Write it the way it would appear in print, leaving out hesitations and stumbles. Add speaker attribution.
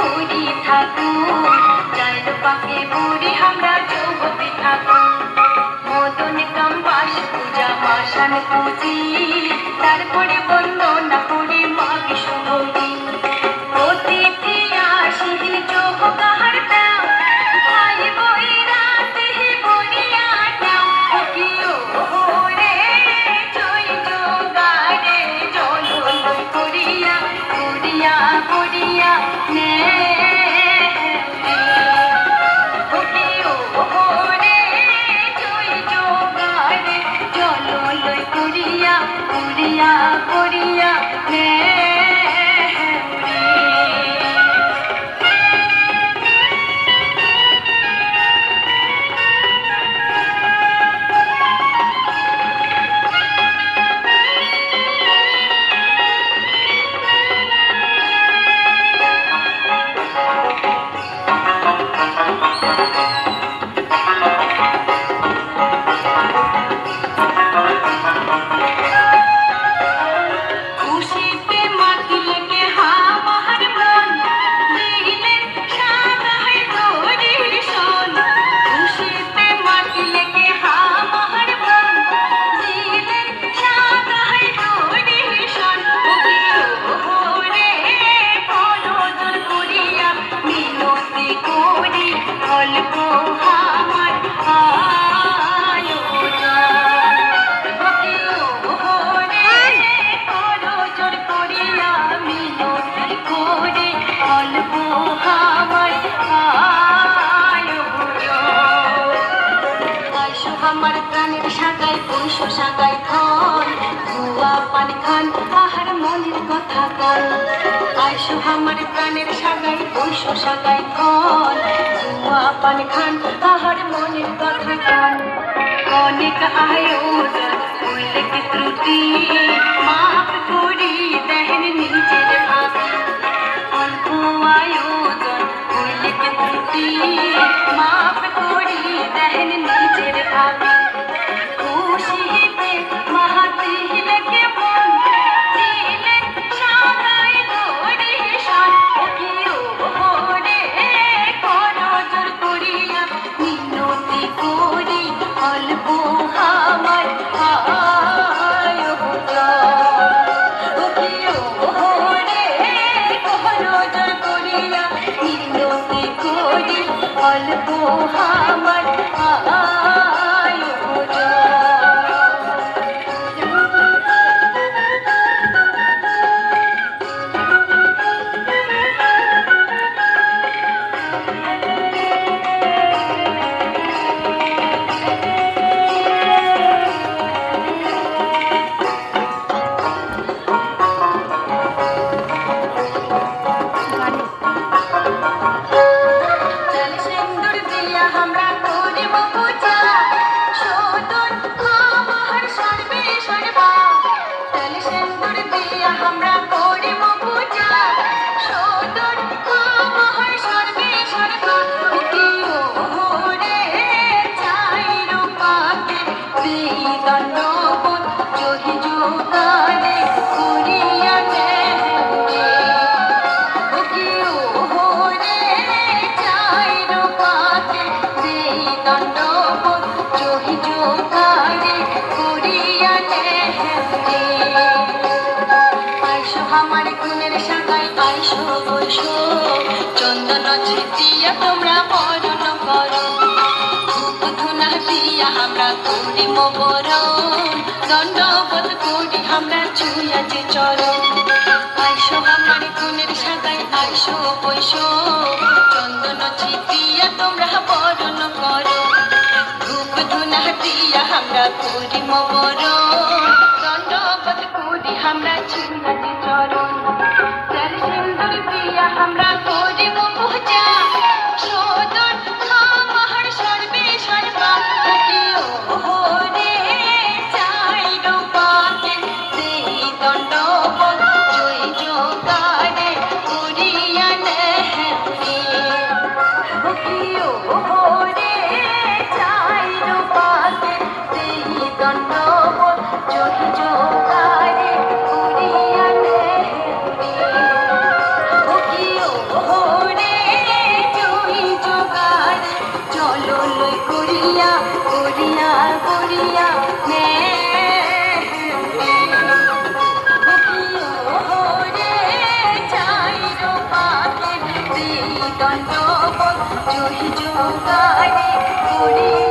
Speaker 1: ঘুরি থাকুন চাইল পাকে বুড়ি আমরা জগতে থাকুন মদন কাম্বাস পূজা মাসান পুজি তারপরে বন্দনা করে মাকে শুভ দিন অতিথি আসি যোগ কাহার দাও ভাই বই রাতে বলিয়া দাও কিও রে জয় জগারে জল করিয়া করিয়া করিয়া নে কিও রে জয় জগারে জল করিয়া করিয়া করিয়া নে খুশিতে মাতিলে কে হামার মন দিলেন সাদাই দরিশন খুশিতে মাতিলে কে হামার মন দিলেন সাদাই দরিশন ওরে কলজল করিয়া মিনতি করি অল্প হামার আমার প্রাণের সাগায় পৈশ সাগায় ধন ধোয়া পান খান আহার মনের কথা কল আইসো আমার প্রাণের সাগায় পৈশ সাগায় ধন ধোয়া পান খান আহার মনের কথা কল অনেক আয়োজন হইলে কি ত্রুটি মাফ করি দেহের নিজের ভাবি অল্প আয়োজন হইলে কি ত্রুটি মাফ করি দেহের নিজের ভাবি খুশিতে মাহাতিলে কে মন দিলেন সাদাই দরিশন কিও রে করজোর করিয়া মিনতি করি অল্প আমার আয়োজন কিও রে করজোর করিয়া মিনতি করি অল্প আমার সিন্দুর দিয়া আমরা করিব পূজা সদন আমার সর্বে সর্বা তেল সিন্দুর দিয়া আমরা করিব পূজা সদন আমার সর্বে সর্বা কিও রে চাই রূপাকে দণ্ডবোধ জহি যোগারে করিয়া নে আমার গুণের সাগায় আইসো বৈশো চন্দন ছিটিয়া তোমরা বরণ করো ধূপ ধুনা দিয়া আমরা করিব বরণ দণ্ডবোধ করি আমরা ছুঁয়াছে চরণ আইসো আমার গুণের সাগায় আইসো বৈশো চন্দন ছিটিয়া তোমরা বরণ করো ধূপ ধুনা দিয়া আমরা করিব বরণ দণ্ডবোধ করি আমরা ছুঁয়াছে চরণ তেল সিন্দুর দিয়া আমরা করিব পূজা সদন আমার সর্বে সর্বা কিও রে চাই রূপাকে সেই দণ্ডবোধ জয় জগারে করিয়া নে কিও রে চাই রূপাকে সেই দণ্ডবোধ জয় জগারে করিয়া নে কিও করিয়া নে দণ্ড জহি যোগারে করিয়া